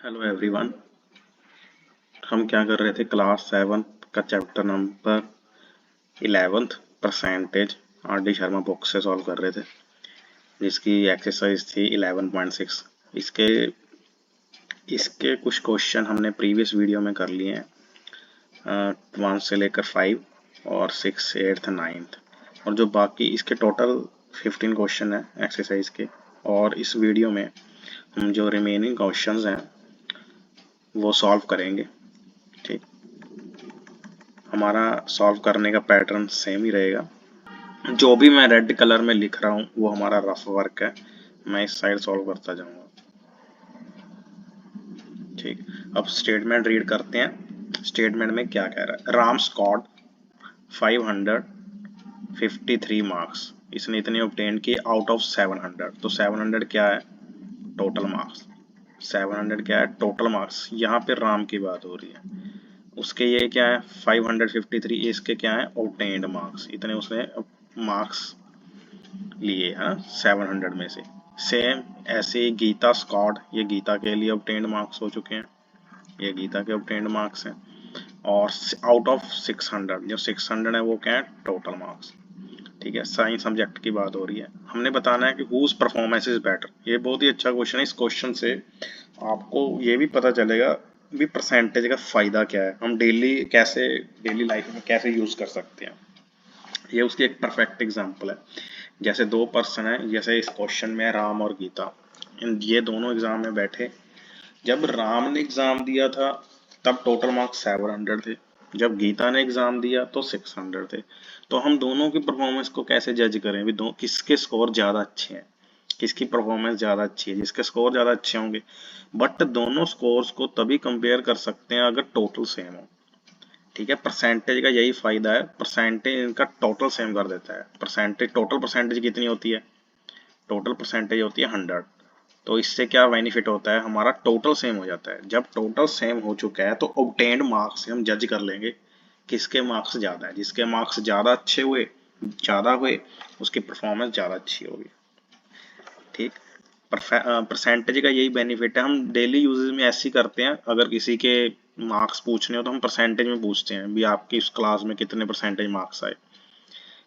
Hello everyone. हम क्या कर रहे थे, क्लास 7 का chapter number 11 percentage R D Sharma book से सॉल्व कर रहे थे, जिसकी एक्सरसाइज थी 11.6। इसके इसके कुछ क्वेश्चन हमने प्रीवियस वीडियो में कर लिए हैं, 1 से लेकर 5 और 6, 8, 9। और जो बाकी इसके टोटल 15 क्वेश्चन हैं एक्सरसाइज के, और इस वीडियो में हम जो रिमेनिंग क्वेश्चंस हैं वो सॉल्व करेंगे। ठीक, हमारा सॉल्व करने का पैटर्न सेम ही रहेगा। जो भी मैं रेड कलर में लिख रहा हूँ वो हमारा रफ वर्क है, मैं इस साइड सॉल्व करता जाऊंगा। ठीक, अब स्टेटमेंट रीड करते हैं। स्टेटमेंट में क्या कह रहा है, राम स्कॉर्ड 553 मार्क्स। इसने इतने ऑब्टेन किए आउट ऑफ 700। तो 700 क्या है, टोटल मार्क्स। 700 क्या है, टोटल मार्क्स। यहाँ पे राम की बात हो रही है। उसके ये क्या है 553, इसके क्या है ऑब्टेन्ड मार्क्स। इतने उसने मार्क्स लिए हैं 700 में से। सेम ऐसे ही गीता स्कॉट, ये गीता के लिए ऑब्टेन्ड मार्क्स हो चुके हैं, ये गीता के ऑब्टेन्ड मार्क्स हैं। और आउट ऑफ 600, जो 600 है वो क्या है, टोटल मार्क्स। ठीक है, साइंस सब्जेक्ट की बात हो रही है। हमने बताना है कि हुज परफॉर्मेंस इज बेटर। ये बहुत ही अच्छा क्वेश्चन है। इस क्वेश्चन से आपको ये भी पता चलेगा भी परसेंटेज का फायदा क्या है, हम डेली लाइफ में कैसे यूज कर सकते हैं। ये उसकी एक परफेक्ट एग्जांपल है। जैसे दो पर्सन है, जैसे इस क्वेश्चन में राम और गीता, ये दोनों एग्जाम में बैठे। जब राम ने एग्जाम दिया था तब टोटल मार्क्स 700 थे, जब गीता ने एग्जाम दिया तो 600 थे। तो हम दोनों की परफॉर्मेंस को कैसे जज करें भी, दो किसके स्कोर ज्यादा अच्छे हैं, किसकी परफॉर्मेंस ज्यादा अच्छी है। जिसके स्कोर ज्यादा अच्छे होंगे, बट दोनों स्कोर्स को तभी कंपेयर कर सकते हैं अगर टोटल सेम हो। ठीक है, परसेंटेज का यही फायदा है, परसेंटेज इनका टोटल सेम कर देता है। टोटल परसेंटेज कितनी होती है, टोटल परसेंटेज होती है 100। तो इससे क्या बेनिफिट होता है, हमारा टोटल सेम हो जाता है। जब टोटल सेम हो चुका है तो ऑब्टेन्ड मार्क्स से हम जज कर लेंगे किसके मार्क्स ज्यादा है। जिसके मार्क्स ज्यादा अच्छे हुए, ज्यादा हुए, उसकी परफॉर्मेंस ज्यादा अच्छी होगी। ठीक, परसेंटेज का यही बेनिफिट है। हम डेली यूजेस में ऐसे ही करते हैं, अगर किसी के मार्क्स पूछने हो तो हम परसेंटेज में पूछते हैं भी आपकी इस क्लास में कितने परसेंटेज मार्क्स आए।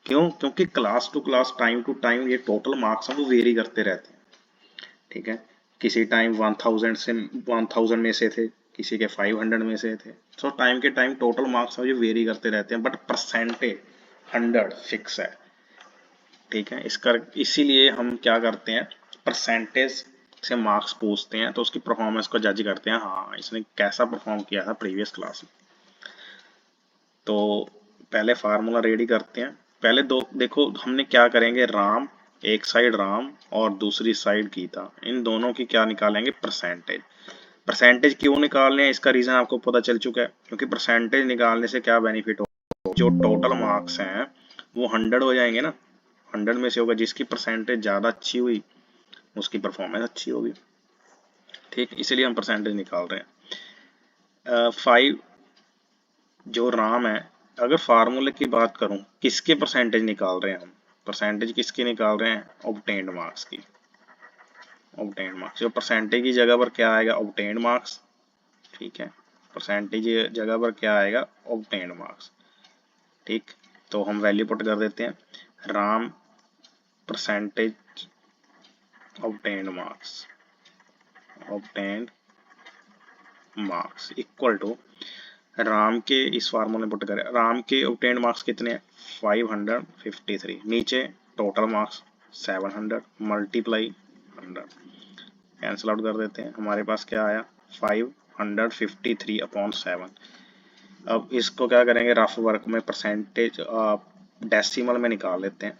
क्यों, क्योंकि class to class, time to time ये टोटल मार्क्स हम वो वेरी करते रहते हैं। ठीक है, किसी टाइम 1000 में से थे, किसी के 500 में से थे। तो टाइम के टाइम टोटल मार्क्स ये वेरी करते रहते हैं, बट परसेंटेज 100 फिक्स है। ठीक है, इसका इसीलिए हम क्या करते हैं, परसेंटेज से मार्क्स पूछते हैं तो उसकी परफॉर्मेंस को जज करते हैं, हाँ इसने कैसा परफॉर्म किया था प्रीवियस क्लास में। तो पहले फार्मूला रेडी करते हैं। पहले दो देखो हमने क्या करेंगे, राम, एक साइड राम और दूसरी साइड गीता, इन दोनों की क्या निकालेंगे, परसेंटेज। परसेंटेज क्यों निकालने हैं इसका रीजन आपको पता चल चुका है, क्योंकि परसेंटेज निकालने से क्या बेनिफिट हो, जो टोटल मार्क्स हैं वो 100 हो जाएंगे ना। 100 में से होगा, जिसकी परसेंटेज ज्यादा अच्छी हुई उसकी परफॉर्मेंस अच्छी होगी। ठीक, इसलिए हम परसेंटेज निकाल रहे हैं। 5 जो राम है, अगर फार्मूले की बात करूं किसके परसेंटेज निकाल रहे हैं हम, परसेंटेज किसकी निकाल रहे हैं, ऑब्टेन्ड मार्क्स की। ऑब्टेन्ड मार्क्स, जो परसेंटेज की जगह पर क्या आएगा, ऑब्टेन्ड मार्क्स। ठीक है, परसेंटेज जगह पर क्या आएगा, ऑब्टेन्ड मार्क्स। ठीक, तो हम वैल्यू पुट कर देते हैं, Ram percentage obtained marks, obtained marks equal to Ram के, इस फार्मूले पुट करें, राम के ऑब्टेन्ड मार्क्स कितने हैं 553, नीचे total marks 700 multiply 100, cancel out कर देते हैं। हमारे पास क्या आया 553 अपॉन 7। अब इसको क्या करेंगे, रफ वर्क में परसेंटेज डेसिमल में निकाल लेते हैं।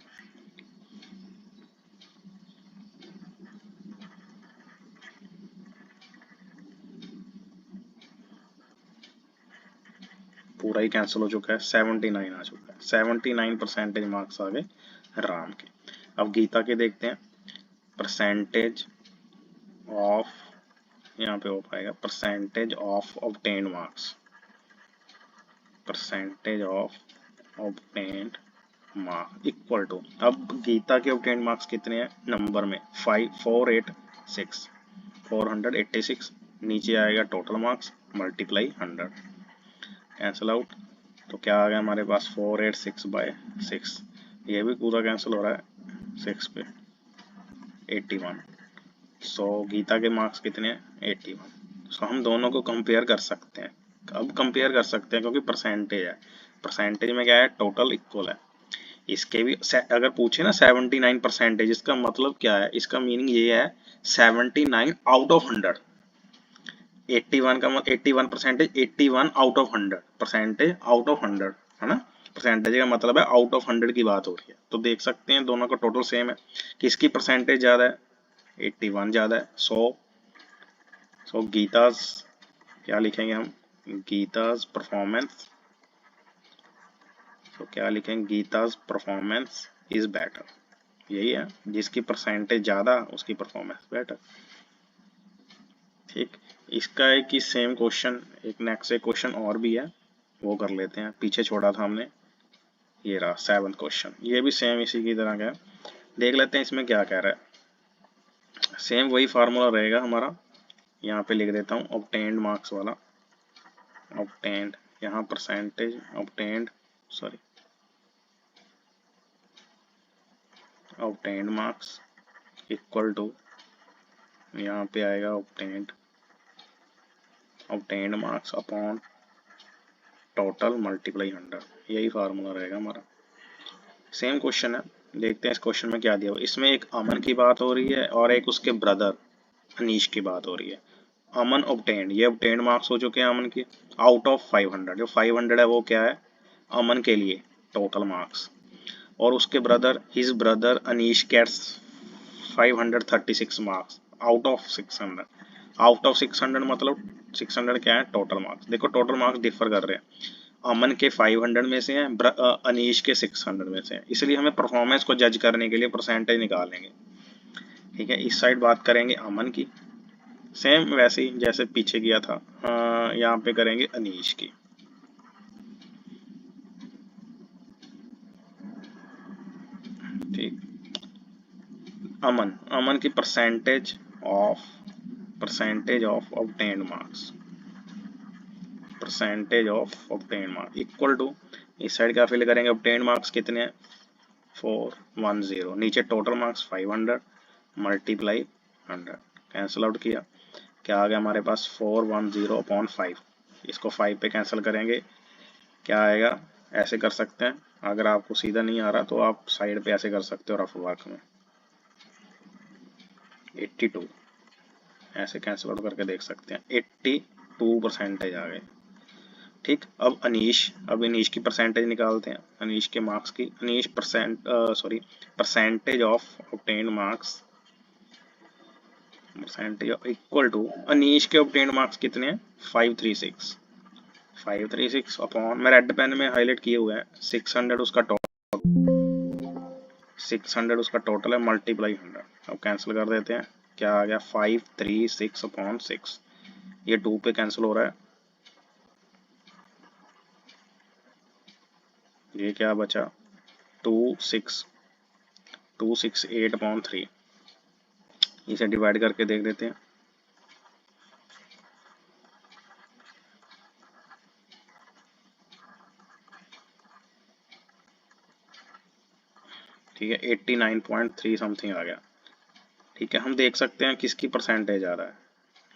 पूरा ही कैंसिल हो चुका है, 79 आ चुका है, 79 परसेंटेज मार्क्स आ गए राम के। अब गीता के देखते हैं, परसेंटेज ऑफ, यहाँ पे हो पाएगा percentage of obtained marks, percentage of obtained marks equal to, अब गीता के ऑब्टेन्ड मार्क्स कितने हैं नंबर में, 5486, 486 नीचे आएगा total marks multiply 100, cancel out. तो क्या आ गया हमारे पास 486/6, ये भी पूरा कैंसिल हो रहा है 6 पे 81। सो गीता के मार्क्स कितने हैं 81। सो हम दोनों को कंपेयर कर सकते हैं। अब कंपेयर कर सकते हैं क्योंकि परसेंटेज है, परसेंटेज में क्या है टोटल इक्वल है। इसके भी अगर पूछे ना 79%, इसका मतलब क्या है, इसका मीनिंग ये है 79 आउट ऑफ 100। 81 का 81%, 81 out of 100, percentage out of 100 है ना। परसेंटेज का मतलब है आउट ऑफ 100 की बात हो रही है। तो देख सकते हैं दोनों का टोटल सेम है, किसकी परसेंटेज ज्यादा है 81 ज्यादा है। सो गीताज क्या लिखेंगे हम, गीताज परफॉर्मेंस, तो क्या लिखेंगे गीताज परफॉर्मेंस इज बेटर, यही है, जिसकी परसेंटेज ज्यादा उसकी परफॉर्मेंस बेटर। ठीक, इसका एक ही सेम क्वेश्चन, एक नेक्स्ट एक क्वेश्चन और भी है, वो कर लेते हैं, पीछे छोड़ा था हमने, ये रहा 7th क्वेश्चन, ये भी सेम इसी की तरह का है। देख लेते हैं इसमें क्या कह रहा है। सेम वही फार्मूला रहेगा हमारा, यहाँ पे लिख देता हूँ ऑब्टेन्ड मार्क्स वाला, ऑब्टेन्ड, यहाँ percentage obtained, sorry obtained marks equal to, यहाँ पे आएगा obtained marks upon total multiply 100, यही फार्मूला रहेगा हमारा। सेम क्वेश्चन है, देखते हैं इस क्वेश्चन में क्या दिया हुआ। इसमें एक अमन की बात हो रही है और एक उसके ब्रदर अनीश की बात हो रही है। अमन ऑब्टेन्ड, ये ऑब्टेन्ड मार्क्स हो चुके हैं अमन की आउट ऑफ 500, जो 500 है वो क्या है अमन के लिए टोटल मार्क्स, और उसके brother his brother Anish gets 536 marks out of 600। Out of 600 मतलब 600 क्या है टोटल मार्क्स। देखो टोटल मार्क्स डिफर कर रहे हैं, अमन के 500 में से हैं, अनीश के 600 में से हैं, इसलिए हमें परफॉर्मेंस को जज करने के लिए परसेंटेज निकालेंगे। ठीक है, इस साइड बात करेंगे अमन की, सेम वैसे ही जैसे पीछे किया था, यहाँ पे करेंगे अनीश की। ठीक, अमन, अमन की percentage of obtained marks, percentage of obtained marks equal to, इस साइड क्या फिल करेंगे ऑब्टेन्ड मार्क्स कितने हैं 410, नीचे total marks 500 multiply 100, cancel out किया, क्या आ गया हमारे पास 410/5, इसको 5 पे कैंसिल करेंगे, क्या आएगा, ऐसे कर सकते हैं, अगर आपको सीधा नहीं आ रहा तो आप साइड पे ऐसे कर सकते हो रफ वर्क में, 82, ऐसे कैंसिल आउट करके देख सकते हैं 82% आ गए। ठीक, अब अनीश की परसेंटेज निकालते हैं, अनीश के मार्क्स की, Anish percentage of obtained marks, percentage equal to, Anish के ऑब्टेन्ड मार्क्स कितने हैं 536 अपॉन, मैं रेड पेन में हाईलाइट किए हुए हैं 600 उसका टोटल, 600 उसका टोटल है मल्टीप्लाई 100, अब कैंसिल कर देते हैं, क्या आ गया 536/6, ये 2 पे कैंसिल हो रहा है, ये क्या बचा 268/3, इसे डिवाइड करके देख देते हैं, ठीक है 89.3 समथिंग आ गया। ठीक है, हम देख सकते हैं किसकी परसेंटेज आ रहा है,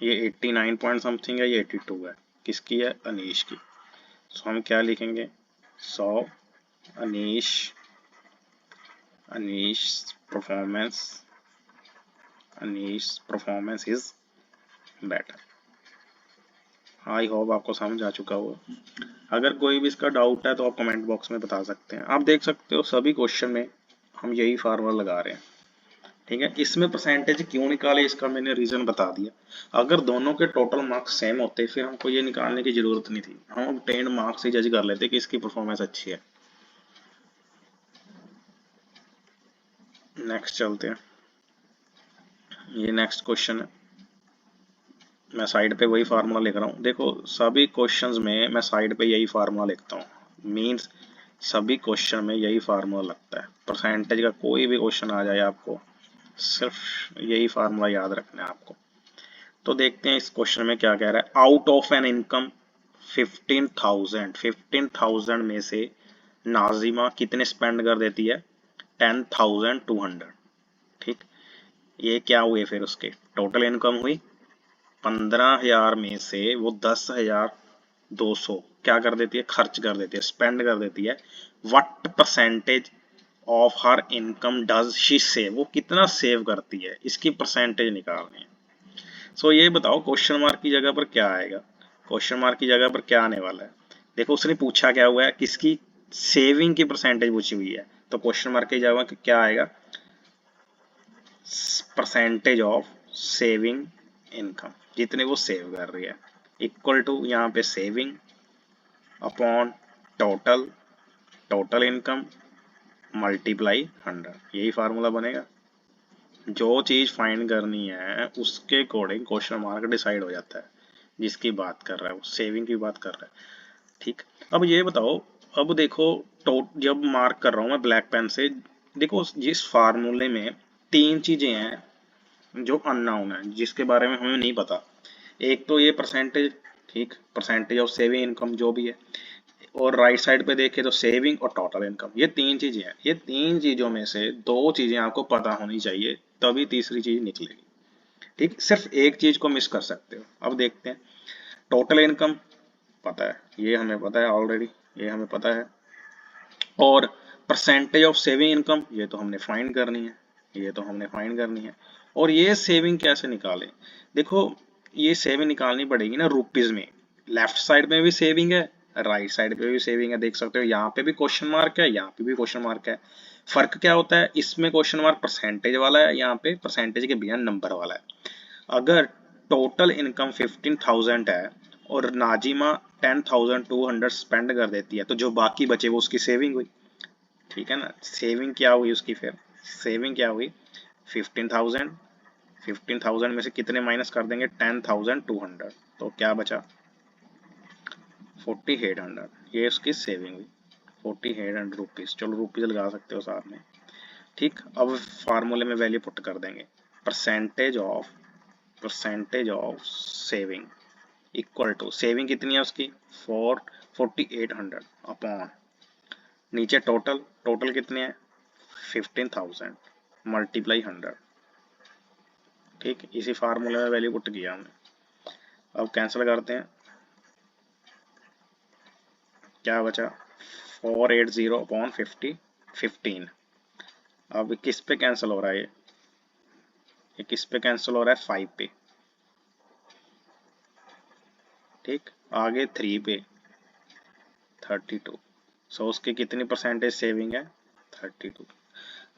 ये 89 पॉइंट समथिंग है, ये 82 है, किसकी है अनीश की। सो हम क्या लिखेंगे, 100 Anish, Anish performance, Anish performance is better. I hope आपको समझ आ चुका होगा, अगर कोई भी इसका डाउट है तो आप कमेंट बॉक्स में बता सकते हैं। आप देख सकते हो सभी क्वेश्चन में हम यही फार्मूला लगा रहे हैं। ठीक है, इसमें परसेंटेज क्यों निकाले इसका मैंने रीजन बता दिया, अगर दोनों के टोटल मार्क्स सेम होते फिर हमको ये निकालने की जरूरत नहीं थी, हम ऑब्टेन्ड मार्क्स से जज कर लेते कि इसकी परफॉर्मेंस अच्छी है। नेक्स्ट चलते हैं, ये नेक्स्ट क्वेश्चन है, मैं साइड पे वही फार्मूला लिख रहा हूँ। देखो सभी क्वेश्चंस में मैं साइड पे यही फार्मूला लिखता हूँ, मींस सभी क्वेश्चन में यही फार्मूला लगता है, परसेंटेज का कोई भी क्वेश्चन आ जाए आपको सिर्फ यही फार्मूला याद रखना है आपको। तो देखते हैं इस क्वेश्चन में क्या कह रहा है। आउट ऑफ एन इनकम 15,000 में से नाजिमा कितने स्पेंड कर देती है? 10,200। ठीक, ये क्या हुए फिर उसके टोटल इनकम हुई 15,000 में से वो 10,200 क्या कर देती है? खर्च कर देती है, स्पेंड कर देती है। What percentage of her income does she save? वो कितना सेव करती है, इसकी परसेंटेज निकालनी है। सो ये बताओ क्वेश्चन मार्क की जगह पर क्या आएगा? क्वेश्चन मार्क की जगह पर क्या आने वाला है? देखो उसने पूछा क्या हुआ है, किसकी सेविंग की परसेंटेज पूछी हुई है, तो क्वेश्चन मार्क की जगह क्या आएगा? परसेंटेज ऑफ सेविंग इनकम, जितने वो सेव कर रही है, इक्वल टू यहाँ पे saving upon total, total income multiply 100। यही फार्मूला बनेगा। जो चीज फाइंड करनी है उसके अकॉर्डिंग क्वेश्चन मार्क डिसाइड हो जाता है। जिसकी बात कर रहा है वो सेविंग की बात कर रहा है। ठीक, अब ये बताओ, अब देखो जब मार्क कर रहा हूं मैं ब्लैक पेन से, देखो जिस फार्मूले में तीन चीजें हैं जो अननोन है, जिसके बारे में हमें नहीं पता। एक तो ये परसेंटेज, ठीक, परसेंटेज ऑफ सेविंग इनकम जो भी है, और राइट साइड पे देखें तो सेविंग और टोटल इनकम, ये तीन चीजें हैं। ये तीन चीजों में से दो चीजें आपको पता होनी चाहिए, तभी तीसरी चीज निकलेगी। ठीक, सिर्फ एक चीज को मिस कर सकते हो। अब देखते हैं, टोटल इनकम पता है, ये हमें पता है ऑलरेडी, ये हमें पता है। और परसेंटेज ऑफ सेविंग इनकम ये तो हमने फाइंड करनी है, ये तो हमने फाइंड करनी है। और ये सेविंग कैसे निकालें? देखो ये सेविंग निकालनी पड़ेगी ना रुपीज में। लेफ्ट साइड में भी सेविंग है, राइट साइड पे भी सेविंग है, देख सकते हो यहाँ पे भी क्वेश्चन मार्क है, यहाँ पे भी क्वेश्चन मार्क है। फर्क क्या होता है, इसमें क्वेश्चन मार्क परसेंटेज वाला है, यहाँ पे परसेंटेज के बिना नंबर वाला है। अगर टोटल इनकम 15,000 है और नाजिमा 10,200 स्पेंड कर देती है, तो जो बाकी बचे वो उसकी सेविंग हुई। ठीक है ना, सेविंग क्या हुई उसकी? फिर सेविंग क्या हुई? 15,000, 15,000 में से कितने माइनस कर देंगे? 10,200, तो क्या बचा? 4,800। ये उसकी सेविंग हुई 4,800 रुपीज। चलो रुपीज लगा सकते हो साथ में। ठीक, अब फार्मूले में वैल्यू पुट कर देंगे, percentage of saving equal to, saving कितनी है उसकी? 4,800 अपॉन, नीचे टोटल, टोटल कितने हैं? 15,000 मल्टीप्लाई 100। ठीक, इसी फार्मूले में वैल्यू पुट किया हमने। अब कैंसिल करते हैं, क्या बचा? 480 अपॉन 15। अब किस पे कैंसिल हो रहा है ये किस पे कैंसिल हो रहा है? 5 पे। ठीक, आगे 3 पे 32। सो उसकी कितनी परसेंटेज सेविंग है? 32।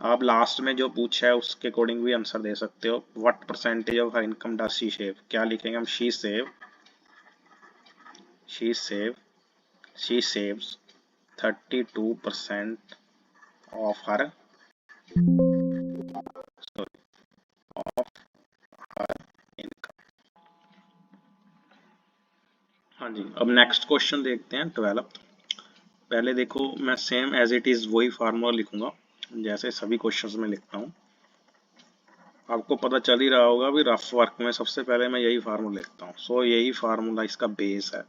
आप लास्ट में जो पूछा है उसके अकॉर्डिंग भी आंसर दे सकते हो। What percentage of her income does she save? क्या लिखेंगे हम? She saves 32% of her, sorry, of her income. हाँ जी, अब नेक्स्ट क्वेश्चन देखते हैं 12th। पहले देखो मैं सेम एज इट इज वही फार्मूला लिखूंगा जैसे सभी क्वेश्चंस में लिखता हूँ। आपको पता चल ही रहा होगा भी रफ वर्क में सबसे पहले मैं यही फार्मूला लिखता हूँ। सो यही फार्मूला इसका बेस है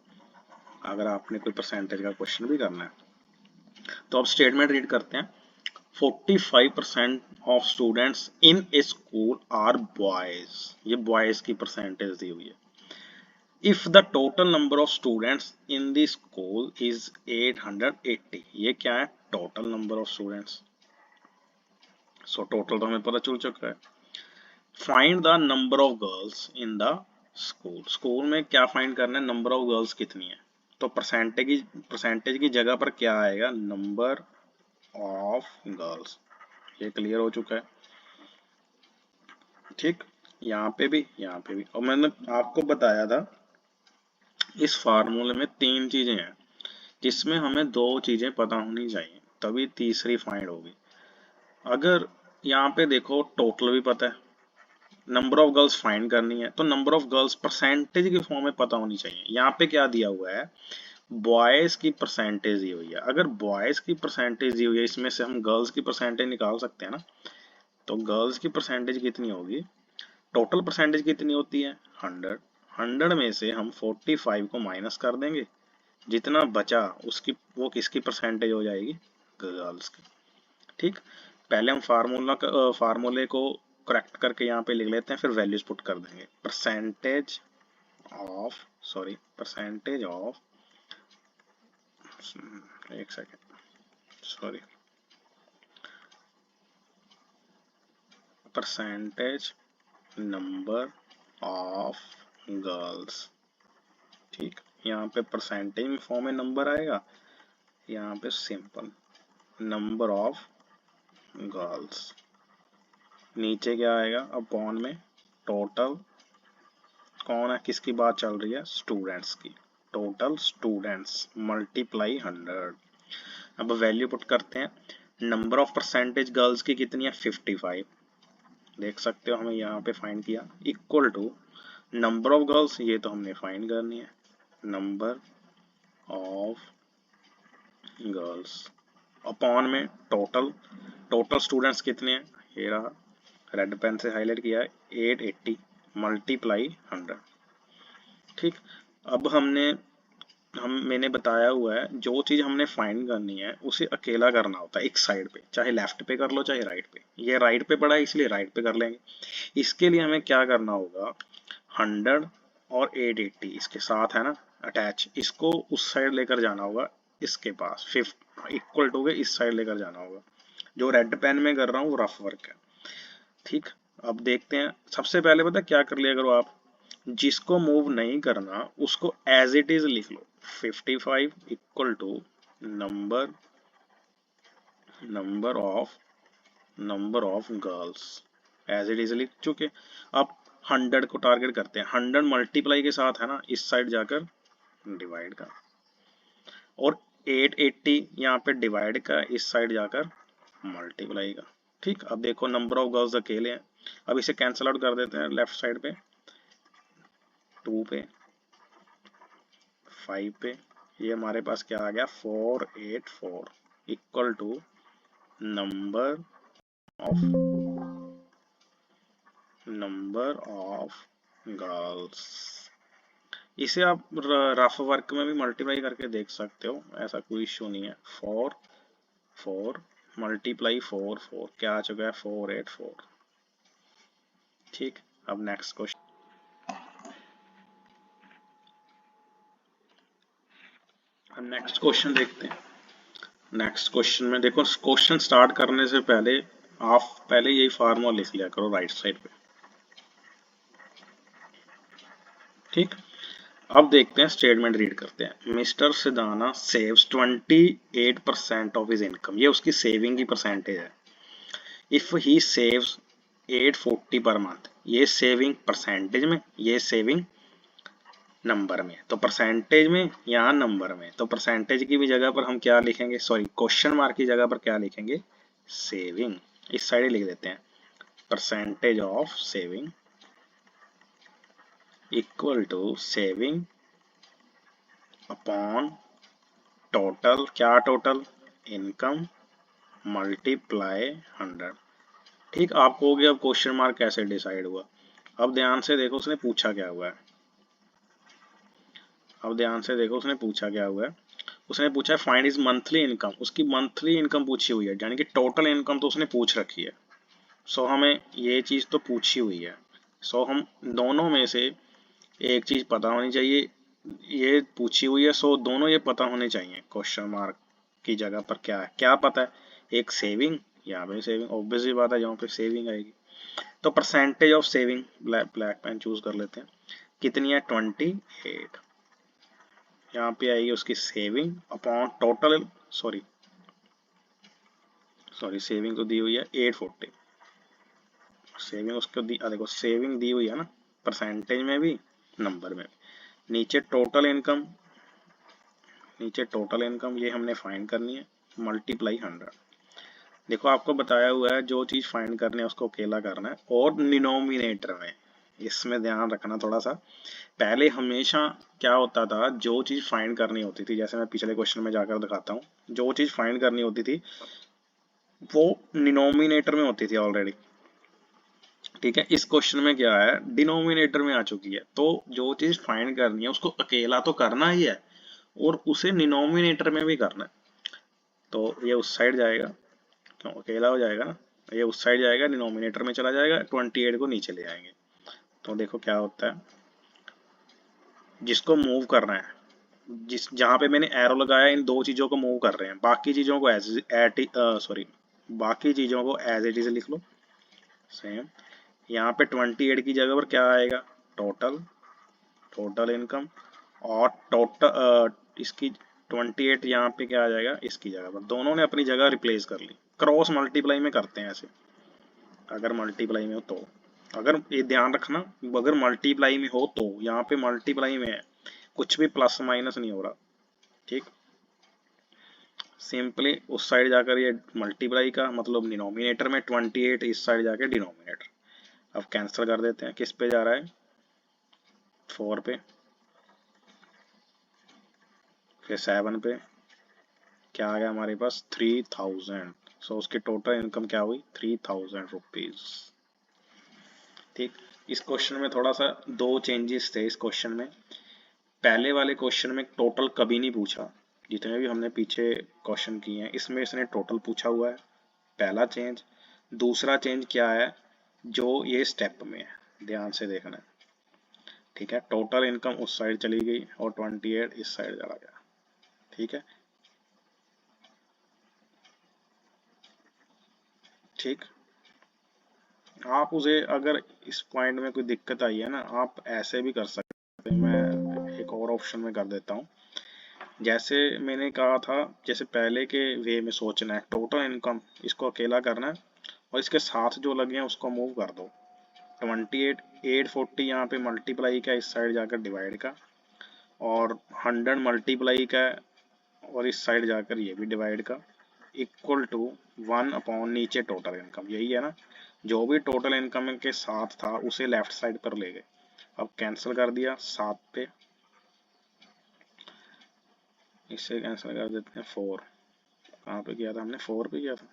अगर आपने कोई परसेंटेज का क्वेश्चन भी करना है। तो अब स्टेटमेंट रीड करते हैं। 45% of students in a school are boys, ये बॉयज की परसेंटेज दी हुई है। If the total number of students in the school is 880, ये क्या है? Total number of students. So total तो हमें पता चल चुका है। Find the number of girls in the school, school में क्या फाइंड करना है? नंबर ऑफ गर्ल्स कितनी है। तो परसेंटेज की जगह पर क्या आएगा? Number of girls. ये क्लियर हो चुका है। ठीक, यहाँ पे भी, यहाँ पे भी। और मैंने आपको बताया था इस फार्मूले में तीन चीजें हैं जिसमें हमें दो चीजें पता होनी चाहिए, तभी तीसरी फाइंड होगी। अगर यहाँ पे देखो टोटल भी पता है, नंबर ऑफ गर्ल्स फाइंड करनी है, तो नंबर ऑफ गर्ल्स परसेंटेज के फॉर्म में पता होनी चाहिए। यहाँ पे क्या दिया हुआ है? बॉयज की परसेंटेज दी हुई है। अगर बॉयज की परसेंटेज दी हुई है, इसमें से हम गर्ल्स की परसेंटेज निकाल सकते हैं ना। तो गर्ल्स की परसेंटेज कितनी होगी? टोटल परसेंटेज कितनी होती है 100। 100 में से हम 45 को माइनस कर देंगे, जितना बचा उसकी वो किसकी परसेंटेज हो जाएगी, गर्ल्स की। ठीक, पहले हम फार्मूले को करेक्ट करके यहाँ पे लिख लेते हैं, फिर वैल्यूज पुट कर देंगे। परसेंटेज ऑफ एक second, sorry, percentage number of girls. ठीक, यहाँ पे परसेंटेज में फॉर्म में नंबर आएगा, यहाँ पे सिंपल नंबर ऑफ गर्ल्स, नीचे क्या आएगा अपॉन में टोटल, कौन है किसकी बात चल रही है, स्टूडेंट्स की, टोटल स्टूडेंट्स मल्टीप्लाई 100। अब वैल्यू पुट करते हैं, नंबर ऑफ परसेंटेज गर्ल्स की कितनी है 55, देख सकते हो हमें यहाँ पे फाइंड किया, equal to number of girls, ये तो हमने फाइंड करनी है, नंबर ऑफ गर्ल्स अपॉन में टोटल स्टूडेंट्स कितने हैं, ये रहा रेड पेन से हाईलाइट किया है 880 मल्टीप्लाई 100। ठीक, अब मैंने बताया हुआ है जो चीज हमने फाइंड करनी है उसे अकेला करना होता है एक साइड पे, चाहे लेफ्ट पे कर लो चाहे राइट पे, ये राइट पे पड़ा है इसलिए राइट पे कर लेंगे। इसके लिए हमें क्या करना होगा, 100 और 880 इसके साथ है ना अटैच, इसको उस साइड लेकर जाना होगा, इसके पास 5 इक्वल टू के इस साइड लेकर जाना होगा। जो रेड पेन में कर रहा हूँ वो रफ वर्क है। ठीक, अब देखते हैं, सबसे पहले पता क्या कर लिया करो आप, जिसको मूव नहीं करना उसको एज इट इज लिख लो, 55 equal to number of girls, as it is लिख चुके। अब 100 को टारगेट करते हैं, 100 मल्टीप्लाई के साथ है ना इस साइड जाकर डिवाइड का, और 880 यहाँ पे डिवाइड का इस साइड जाकर मल्टीप्लाई का। ठीक, अब देखो नंबर ऑफ गर्ल्स अकेले हैं, अब इसे कैंसिल आउट कर देते हैं, लेफ्ट साइड पे 2 पे 5 पे, ये हमारे पास क्या आ गया 484 equal to number of girls. इसे आप रफ वर्क में भी मल्टीप्लाई करके देख सकते हो, ऐसा कोई इश्यू नहीं है। 4 मल्टीप्लाई 4 क्या आ चुका है 484। ठीक, अब नेक्स्ट क्वेश्चन, देखते हैं। नेक्स्ट क्वेश्चन में देखो, क्वेश्चन स्टार्ट करने से पहले आप पहले यही फार्मूला लिख लिया करो राइट साइड पे। ठीक, अब देखते हैं स्टेटमेंट रीड करते हैं। Mister Sidana saves 28% of his income, ये उसकी सेविंग की परसेंटेज है। If he saves 840 per month, ये सेविंग परसेंटेज में, ये सेविंग नंबर में, तो परसेंटेज में यहाँ नंबर में, तो परसेंटेज की भी जगह पर हम क्या लिखेंगे, सॉरी क्वेश्चन मार्क की जगह पर क्या लिखेंगे, सेविंग, इस साइड लिख देते हैं, percentage of saving equal to saving upon total, क्या टोटल, इनकम मल्टीप्लाई 100। ठीक, आपको हो गया अब क्वेश्चन मार्क कैसे डिसाइड हुआ। अब ध्यान से देखो उसने पूछा क्या हुआ है, उसने पूछा फाइंड इज मंथली इनकम, उसकी मंथली इनकम पूछी हुई है, यानी कि टोटल इनकम तो उसने पूछ रखी है। सो हमें ये चीज तो पूछी हुई है, सो हम दोनों में से एक चीज पता होनी चाहिए, ये पूछी हुई है, सो दोनों ये पता होने चाहिए। क्वेश्चन मार्क की जगह पर क्या है, क्या पता है, एक सेविंग, यहाँ पे सेविंग ऑब्वियसली बात है, जहाँ पे सेविंग आएगी। तो percentage of saving, black pen choose कर लेते हैं, कितनी है 28, यहाँ पे आएगी उसकी saving upon total, sorry saving तो दी हुई है 840, सेविंग उसको दी, देखो सेविंग दी हुई है ना परसेंटेज में भी नंबर में भी। नीचे टोटल इनकम ये हमने फाइंड करनी है, मल्टीप्लाई 100। देखो आपको बताया हुआ है जो चीज फाइंड करनी है उसको अकेला करना है, और डिनोमिनेटर में, इसमें ध्यान रखना थोड़ा सा। पहले हमेशा क्या होता था, जो चीज फाइंड करनी होती थी, जैसे मैं पिछले क्वेश्चन में जाकर दिखाता हूँ, जो चीज फाइंड करनी होती थी वो डिनोमिनेटर में होती थी ऑलरेडी। ठीक है, इस क्वेश्चन में क्या है, डिनोमिनेटर में आ चुकी है, तो जो चीज फाइंड करनी है उसको अकेला तो करना ही है और उसे डिनोमिनेटर में भी करना है। तो ये उस साइड जाएगा, क्यों अकेला हो जाएगा ना, ये उस साइड जाएगा, डिनोमिनेटर में चला जाएगा, 28 को नीचे ले आएंगे। तो देखो क्या होता है, जिसको मूव करना है, जिस जहां पे मैंने एरो लगाया, इन दो चीजों को मूव कर रहे हैं, बाकी चीजों को एज सॉरी बाकी चीजों को एज इट इज लिख लो सेम। यहाँ पे 28 की जगह पर क्या आएगा, टोटल टोटल इनकम, और टोटल इसकी 28 यहाँ पे क्या आ जाएगा, इसकी जगह पर। दोनों ने अपनी जगह रिप्लेस कर ली। क्रॉस मल्टीप्लाई में करते हैं ऐसे, अगर मल्टीप्लाई में हो तो, अगर ये ध्यान रखना, अगर मल्टीप्लाई में हो तो, यहाँ पे मल्टीप्लाई में है, कुछ भी प्लस माइनस नहीं हो रहा। ठीक, सिंपली उस साइड जाकर ये मल्टीप्लाई का मतलब डिनोमिनेटर में, 28 इस साइड जाके डिनोमिनेटर। अब कैंसिल कर देते हैं, किस पे जा रहा है, 4 पे, फिर 7 पे, क्या आ गया हमारे पास 3000। सो उसकी टोटल इनकम क्या हुई, 3000 रुपीज। ठीक, इस क्वेश्चन में थोड़ा सा दो चेंजेस थे इस क्वेश्चन में। पहले वाले क्वेश्चन में टोटल कभी नहीं पूछा, जितने भी हमने पीछे क्वेश्चन किए हैं इसमें इसने टोटल पूछा हुआ है, पहला चेंज। दूसरा चेंज क्या है, जो ये स्टेप में है, ध्यान से देखना है। ठीक है, टोटल इनकम उस साइड चली गई और 28 इस साइड चला गया। ठीक है, ठीक, आप उसे, अगर इस पॉइंट में कोई दिक्कत आई है ना, आप ऐसे भी कर सकते हैं, मैं एक और ऑप्शन में कर देता हूँ। जैसे मैंने कहा था, जैसे पहले के वे में सोचना है, टोटल इनकम इसको अकेला करना है और इसके साथ जो लगे हैं उसको मूव कर दो। 28 840 यहाँ पे मल्टीप्लाई का, इस साइड जाकर डिवाइड का, और 100 मल्टीप्लाई का और इस साइड जाकर ये भी डिवाइड का, इक्वल टू 1 अपॉन नीचे टोटल इनकम। यही है ना, जो भी टोटल इनकम के साथ था उसे लेफ्ट साइड पर ले गए। अब कैंसिल कर दिया 7 पे, इससे कैंसिल कर देते हैं 4। कहाँ पे किया था हमने, 4 पे किया था।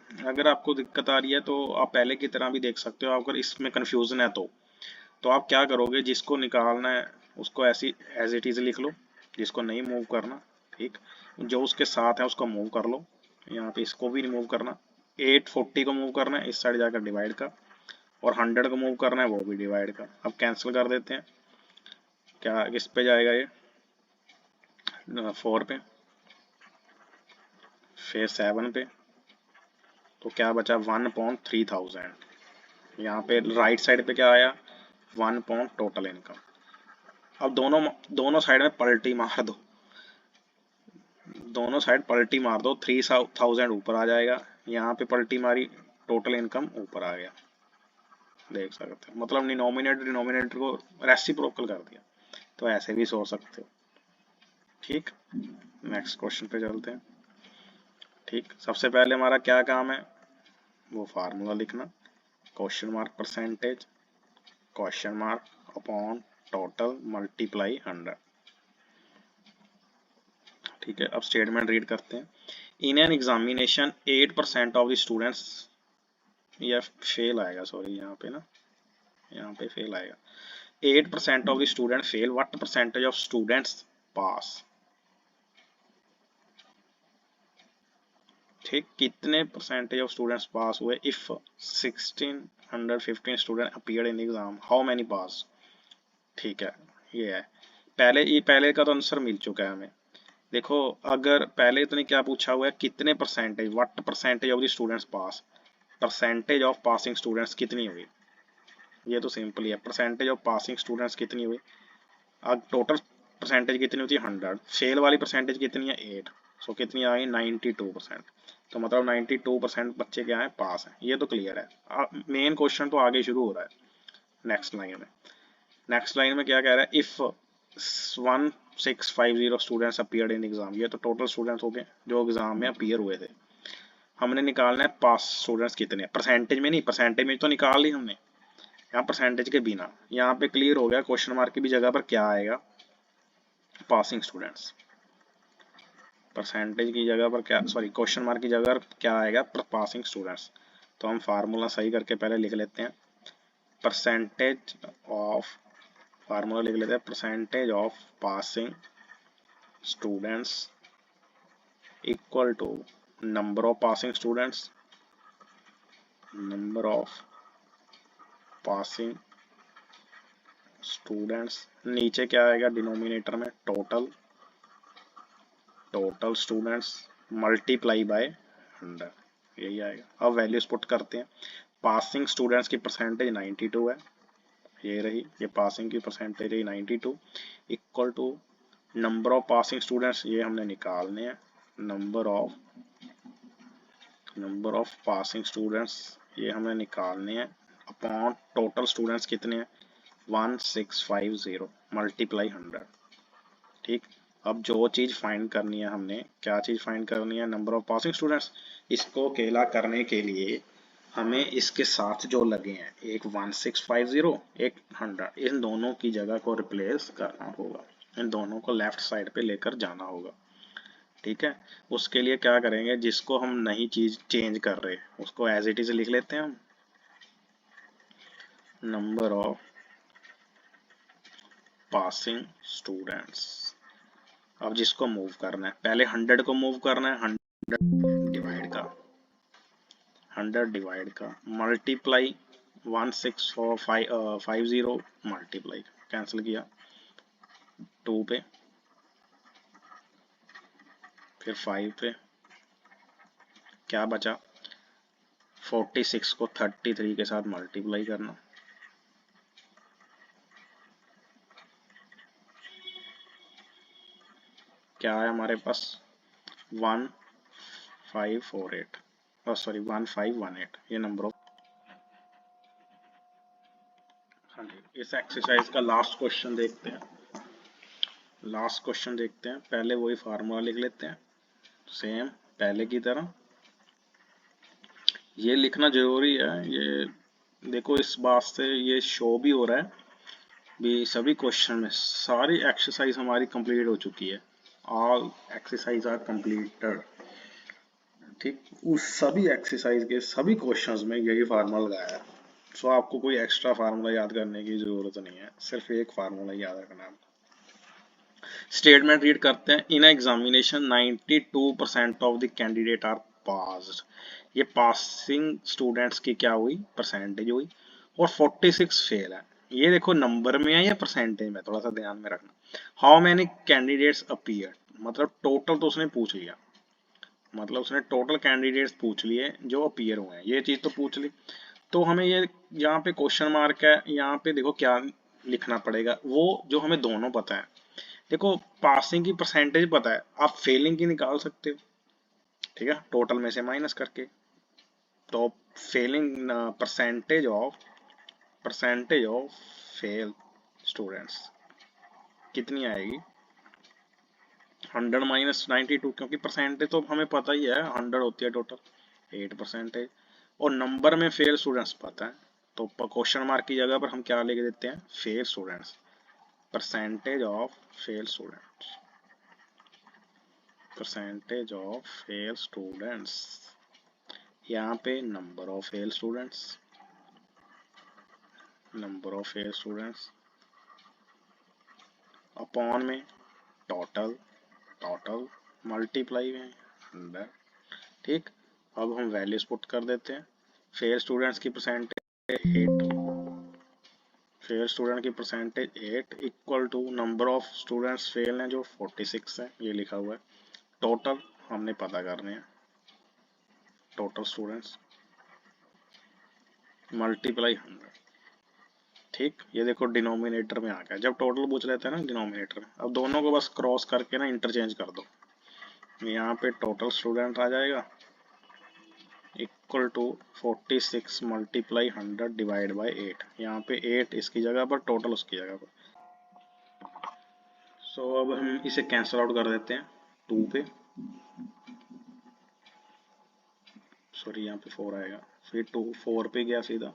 अगर आपको दिक्कत आ रही है तो आप पहले की तरह भी देख सकते हो। अगर इसमें कंफ्यूजन है तो आप क्या करोगे, जिसको निकालना है उसको ऐसी एज इट इज लिख लो, जिसको नहीं मूव करना। ठीक, जो उसके साथ है उसको मूव कर लो, यहाँ पे इसको भी रिमूव करना। 840 को मूव करना है इस साइड जाकर डिवाइड का, और 100 को मूव करना है वो भी डिवाइड का। अब कैंसिल कर देते हैं, क्या किस पे जाएगा ये, 4 पे, फिर 7 पे, तो क्या बचा 1/3000। यहाँ पे राइट साइड पे क्या आया, 1 टोटल इनकम। अब दोनों दोनों साइड में पलटी मार दो, दोनों साइड पलटी मार दो, 3000 ऊपर आ जाएगा, यहाँ पे पलटी मारी, टोटल इनकम ऊपर आ गया। देख सकते हो, मतलब डिनोमिनेटर डिनोमिनेटर को रेसिप्रोकल कर दिया। तो ऐसे भी सोच सकते हो। ठीक, नेक्स्ट क्वेश्चन पे चलते हैं। ठीक, सबसे पहले हमारा क्या काम है, वो फार्मूला लिखना, question mark percentage, question mark upon total multiply 100। ठीक है, अब स्टेटमेंट रीड करते हैं। In an examination 8% of the students, या फेल आएगा, सॉरी यहाँ पे ना, यहाँ पे फेल आएगा। 8% of the student fail, what percentage of students pass. ठीक, कितने परसेंटेज ऑफ स्टूडेंट्स पास हुए, if 1615 student appeared in exam, how many pass. ठीक है, ये है। पहले का तो आंसर मिल चुका है हमें। देखो, अगर पहले इतने क्या पूछा हुआ है, कितने percentage, what percentage of the students pass, percentage of passing students कितनी हुई, ये तो सिंपल ही है, परसेंटेज ऑफ पासिंग स्टूडेंट्स कितनी हुई। अब टोटल परसेंटेज कितनी होती है 100, फेल वाली परसेंटेज कितनी है 8, सो कितनी आ गई 92%। तो मतलब 92% बच्चे क्या है, पास हैं। ये तो क्लियर है। मेन क्वेश्चन तो आगे शुरू हो रहा है नेक्स्ट लाइन में। नेक्स्ट लाइन में क्या कह रहा है, if 1650 students appeared in exam, ये तो टोटल स्टूडेंट्स हो गए जो एग्जाम में अपीयर हुए थे। हमने निकालना है पास स्टूडेंट्स कितने, परसेंटेज में नहीं, परसेंटेज में तो निकाल ली हमने, यहाँ परसेंटेज के बिना। यहाँ पे क्लियर हो गया क्वेश्चन मार्क की भी जगह पर क्या आएगा, पासिंग स्टूडेंट्स। परसेंटेज की जगह पर क्या, सॉरी क्वेश्चन मार्क की जगह पर क्या आएगा, पासिंग स्टूडेंट्स। तो हम फार्मूला सही करके पहले लिख लेते हैं, परसेंटेज ऑफ, फार्मूला लिख लेते हैं, percentage of passing students equal to number of passing students, number of passing students, नीचे क्या आएगा डिनोमिनेटर में, total, total students multiply by 100, यही आएगा। अब वैल्यूज पुट करते हैं, पासिंग स्टूडेंट्स की परसेंटेज 92 है, ये रही, ये पासिंग की परसेंटेज है 92, equal to number of passing students, ये हमने निकालने हैं, नंबर ऑफ पासिंग स्टूडेंट्स ये हमें निकालने हैं, अपॉन टोटल स्टूडेंट्स कितने हैं 1650 मल्टीप्लाई 100। ठीक, अब जो चीज फाइंड करनी है हमने, क्या चीज फाइंड करनी है, नंबर ऑफ पासिंग स्टूडेंट्स। इसको अकेला करने के लिए हमें इसके साथ जो लगे हैं, एक 1650 एक 100, इन दोनों की जगह को रिप्लेस करना होगा, इन दोनों को लेफ्ट साइड पे लेकर जाना होगा। ठीक है, उसके लिए क्या करेंगे, जिसको हम नई चीज चेंज कर रहे हैं उसको एज इट इज लिख लेते हैं हम, नंबर ऑफ पासिंग स्टूडेंट्स। अब जिसको मूव करना है, पहले 100 को मूव करना है, 100 डिवाइड का, 100 डिवाइड का मल्टीप्लाई 1650 मल्टीप्लाई, कैंसिल किया 2 पे, फिर 5 पे, क्या बचा 46 को 33 के साथ मल्टीप्लाई करना, क्या है हमारे पास 1548, सॉरी 1518, ये नंबर ऑफ। हाँ जी, इस एक्सरसाइज का लास्ट क्वेश्चन देखते हैं, लास्ट क्वेश्चन देखते हैं, पहले वही फार्मूला लिख लेते हैं सेम पहले की तरह। ये लिखना जरूरी है, ये देखो इस बात से ये शो भी हो रहा है भी सभी क्वेश्चन में सारी एक्सरसाइज हमारी कंप्लीट हो चुकी है, ऑल एक्सरसाइज आर कंप्लीटेड। ठीक, उस सभी एक्सरसाइज के सभी क्वेश्चंस में यही फार्मूला लगाया है, सो आपको कोई एक्स्ट्रा फार्मूला याद करने की जरूरत नहीं है, सिर्फ एक फार्मूला याद रखना है। स्टेटमेंट रीड करते हैं, in examination 92% of the candidate are passed, ये पासिंग स्टूडेंट्स की क्या हुई, परसेंटेज हुई, और 46 फेल है। ये देखो नंबर में है या परसेंटेज में, थोड़ा सा ध्यान में रखना। हाउ मैनी कैंडिडेट्स अपीयर, मतलब टोटल तो उसने पूछ लिया, मतलब उसने टोटल कैंडिडेट्स पूछ लिए जो अपीयर हुए हैं, ये चीज तो पूछ ली। तो हमें ये यहाँ पे क्वेश्चन मार्क है, यहाँ पे देखो क्या लिखना पड़ेगा, वो जो हमें दोनों पता है। देखो पासिंग की परसेंटेज पता है, आप फेलिंग की निकाल सकते हो, ठीक है, टोटल में से माइनस करके। तो failing percentage of fail students कितनी आएगी, 100 माइनस 92, क्योंकि परसेंटेज तो हमें पता ही है 100 होती है टोटल, 8%, और नंबर में फेल स्टूडेंट्स पता है, तो क्वेश्चन मार्क की जगह पर हम क्या लिख देते हैं, fail students, percentage of fail students, percentage of fail students, यहाँ पे number of fail students, number of fail students upon में टोटल, टोटल मल्टीप्लाई में 100। ठीक, अब हम वैल्यूज पुट कर देते हैं, फेल स्टूडेंट्स की परसेंटेज 8, फेल स्टूडेंट की percentage 8 equal to number of students fail हैं जो 46 है, ये लिखा हुआ है, टोटल हमने पता करने हैं, टोटल स्टूडेंट्स मल्टीप्लाई 100। ठीक, ये देखो डिनोमिनेटर में आ गया, जब टोटल पूछ लेते हैं ना डिनोमिनेटर में, अब दोनों को बस क्रॉस करके ना इंटरचेंज कर दो, यहाँ पे टोटल स्टूडेंट आ जाएगा equal to 46 multiply 100 divide by 8, यहाँ पे 8 इसकी जगह पर, टोटल उसकी जगह पर, सो अब हम इसे कैंसिल आउट कर देते हैं 2 पे, सॉरी यहाँ पे 4 आएगा, फिर 2 4 पे गया सीधा।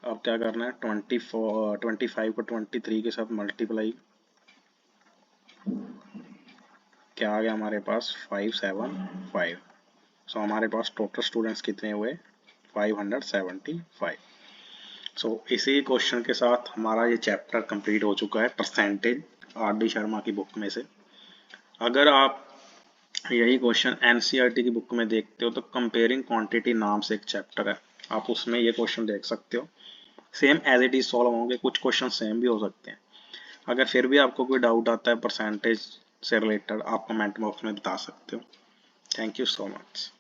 अब क्या करना है, 25 को 23 के साथ मल्टीप्लाई, क्या आ गया हमारे पास 575। सो हमारे पास टोटल स्टूडेंट्स कितने हुए, 575। सो इसी क्वेश्चन के साथ हमारा ये चैप्टर कंप्लीट हो चुका है, परसेंटेज, आर.डी. शर्मा की बुक में से। अगर आप यही क्वेश्चन एनसीईआरटी की बुक में देखते हो तो कंपेयरिंग क्वांटिटी नाम से एक चैप्टर है, आप उसमें ये क्वेश्चन देख सकते हो। Same as it is solve होंगे, कुछ क्वेश्चन सेम भी हो सकते हैं। अगर फिर भी आपको कोई डाउट आता है परसेंटेज से रिलेटेड, आप कमेंट बॉक्स में बता सकते हो। Thank you so much.